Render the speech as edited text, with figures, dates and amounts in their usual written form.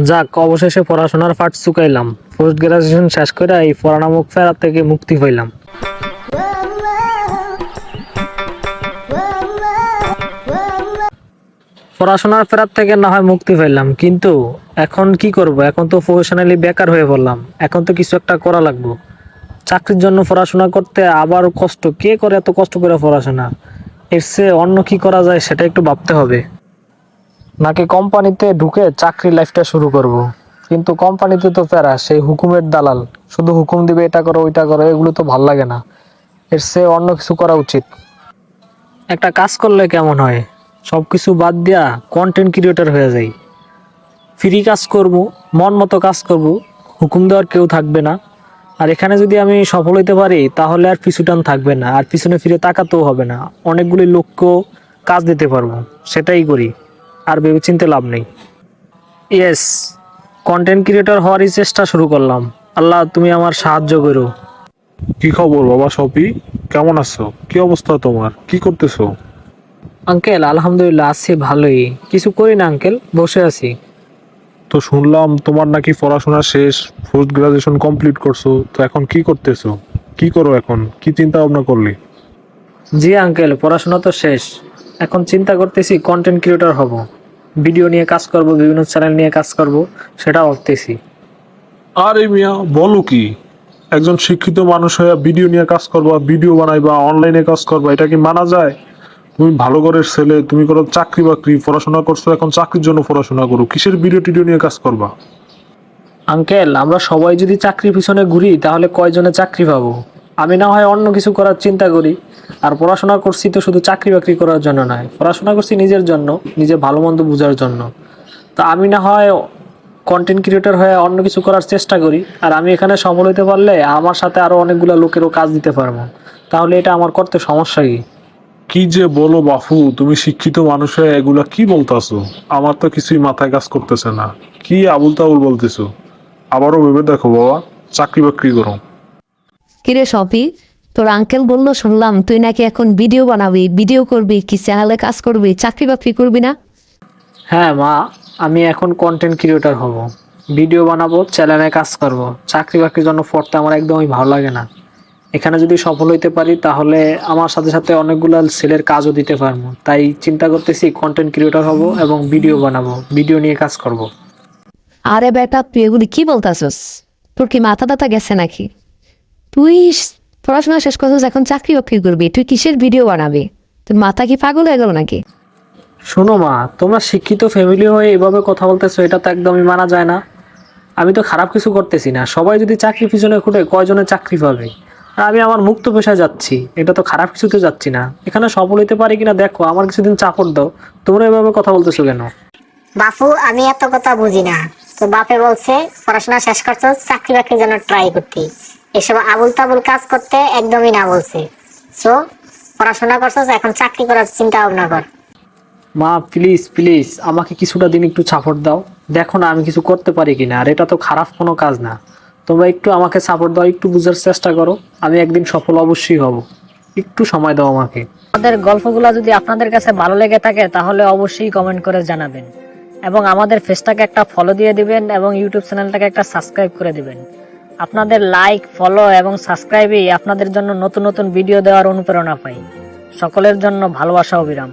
যাক, অবশেষে পড়াশোনার পাট চুকাইলাম। পোস্ট গ্রাজুয়েশন শেষ করে এই পড়া নামক ফেরা থেকে মুক্তি পাইলাম। পড়াশোনার ফেরার থেকে না হয় মুক্তি পাইলাম, কিন্তু এখন কি করব? এখন তো প্রফেশনালি বেকার হয়ে পড়লাম। এখন তো কিছু একটা করা লাগবে। চাকরির জন্য পড়াশোনা করতে আবার কষ্ট, কে করে এত কষ্ট করে পড়াশোনা? এর চেয়ে অন্য কি করা যায় সেটা একটু ভাবতে হবে। নাকি কোম্পানিতে ঢুকে চাকরি লাইফটা শুরু করব। কিন্তু কোম্পানিতে তো ফেরা সেই হুকুমের দালাল, শুধু হুকুম দিবে এটা করো ওইটা করো, এগুলো তো ভাল লাগে না। এর চেয়ে অন্য কিছু করা উচিত। একটা কাজ করলে কেমন হয়? সবকিছু বাদ দিয়া কন্টেন্ট ক্রিয়েটর হয়ে যাই। ফ্রি কাজ করব, মন মতো কাজ করব, হুকুম দেওয়ার কেউ থাকবে না। আর এখানে যদি আমি সফল হইতে পারি তাহলে আর পিছুটান থাকবে না, আর পিছনে ফিরে তাকাতেও হবে না। অনেকগুলি লোককেও কাজ দিতে পারবো, সেটাই করি। আর ভেবেচিন্তে লাভ নেই। ইয়েস, কন্টেন্ট ক্রিয়েটর হওয়ারই চেষ্টা শুরু করলাম। আল্লাহ, তুমি আমার সাহায্য করো। কি খবর বাবা সফি? কেমন আছো? কি অবস্থা তোমার? কি করতেছো? আঙ্কেল, আলহামদুলিল্লাহ আছি ভালোই। কিছু করি না আঙ্কেল, বসে আছি। তো শুনলাম তোমার নাকি পড়াশোনা শেষ, পোস্ট গ্রাজুয়েশন কমপ্লিট করছো, তো এখন কি করতেছো? কি করো এখন? কি চিন্তা ভাবনা করলি? জি আঙ্কেল, পড়াশোনা তো শেষ। এখন চিন্তা করতেছি কন্টেন্ট ক্রিয়েটর হব। ভিডিও নিয়ে কাজ করব, বিভিন্ন চ্যানেল নিয়ে কাজ করব, সেটা ভাবতেছি। আরে মিয়া, বলো কি? একজন শিক্ষিত মানুষ হয়ে ভিডিও নিয়ে কাজ করবা, ভিডিও বানাইবা, অনলাইনে কাজ করবা, এটা কি মানা যায়? তুমি ভালো ঘরের ছেলে, তুমি করো চাকরি বাকরি, পড়াশোনা করছো, এখন চাকরির জন্য পড়াশোনা করো, কিসের ভিডিও টিডিও নিয়ে কাজ করবা? আঙ্কেল, আমরা সবাই যদি চাকরির পিছনে ঘুরি তাহলে কয়জনে চাকরি পাবো? আমি না হয় অন্য কিছু করার চিন্তা করি। আর পড়াশোনা করছি তো শুধু চাকরি বাকরি করার জন্য নয়, পড়াশোনা করছি নিজের জন্য, নিজে ভালো মন্দ বোঝার জন্য। তা আমি না হয় কন্টেন্ট ক্রিয়েটর হয়ে অন্য কিছু করার চেষ্টা করি। আর আমি এখানে সফল হতে পারলে আমার সাথে আরো অনেকগুলো লোকেরও কাজ দিতে পারবো। তাহলে এটা আমার করতে সমস্যা কি? কি যে বলো বাপু, তুমি শিক্ষিত মানুষ হয়ে এগুলা কি বলতাছো? আমার তো কিছুই মাথায় কাজ করতেছে না। কি আবুল তাবুল বলতেছো? আবারও ভেবে দেখো বাবা, চাকরি বাকরি করো। কিরে সফি, তোর আঙ্কেল বললো শুনলাম তুই নাকি এখন ভিডিও বানাবি, ভিডিও করবি, কি চ্যানেলে কাজ করবি, চাকরি বাকরি করবি না? হ্যাঁ মা, আমি এখন কন্টেন্ট ক্রিয়েটর হব, ভিডিও বানাবো, চ্যানেলে কাজ করব। চাকরি বাকরির জন্য পড়তে আমার একদমই ভালো লাগে না। এখানে যদি সফল হইতে পারি তাহলে আমার সাথে সাথে অনেকগুলো ছেলের কাজও দিতে পারবো। তাই চিন্তা করতেছি কন্টেন্ট ক্রিয়েটর হব এবং ভিডিও বানাবো, ভিডিও নিয়ে কাজ করব। আরে বেটা, তুই এগুলি কি বলতাছস? তোর কি মাথা টাথা গেছে নাকি? তুই পড়াশোনা শেষ করছিস, এখন চাকরি বাকরি করবি, তুই কিসের ভিডিও বানাবি? তোর মাথা কি পাগল হয়ে গেল নাকি? শোনো মা, তোমরা শিক্ষিত ফ্যামিলি হয়ে এভাবে কথা বলতেছো, এটা তো একদমই মানা যায় না। আমি তো খারাপ কিছু করতেছি না। সবাই যদি চাকরি পিছনে ঘুরে কয়জনে চাকরি পাবে? আর আমি আমার মুক্ত পেশায় যাচ্ছি, এটা তো খারাপ কিছুতে যাচ্ছি না। এখানে সফল হইতে পারি কিনা দেখো, আমার কিছুদিন চাপড় দাও। তোমরা এভাবে কথা বলতেছো কেন? বাপু, আমি এত কথা বুঝি না। তো বাপে বলছে পড়াশোনা শেষ করছো, চাকরি বাকরির জন্য ট্রাই করতে, এসব আবুল তাবুল কাজ করতে একদমই না বলছে। সো পড়াশোনা করছো, এখন চাকরি করার চিন্তা ভাবনা কর। মা প্লিজ প্লিজ, আমাকে কিছুটা দিন একটু সাপোর্ট দাও। দেখো না আমি কিছু করতে পারি কিনা। আর এটা তো খারাপ কোনো কাজ না। তোমরা একটু আমাকে সাপোর্ট দাও, একটু বুঝার চেষ্টা করো। আমি একদিন সফল অবশ্যই হব। একটু সময় দাও আমাকে। আমাদের গল্পগুলো যদি আপনাদের কাছে ভালো লেগে থাকে তাহলে অবশ্যই কমেন্ট করে জানাবেন, এবং আমাদের পেজটাকে একটা ফলো দিয়ে দিবেন এবং ইউটিউব চ্যানেলটাকে একটা সাবস্ক্রাইব করে দিবেন। আপনাদের লাইক, ফলো এবং সাবস্ক্রাইবই আপনাদের জন্য নতুন নতুন ভিডিও দেওয়ার অনুপ্রেরণা পাই। সকলের জন্য ভালোবাসা, অবিরাম।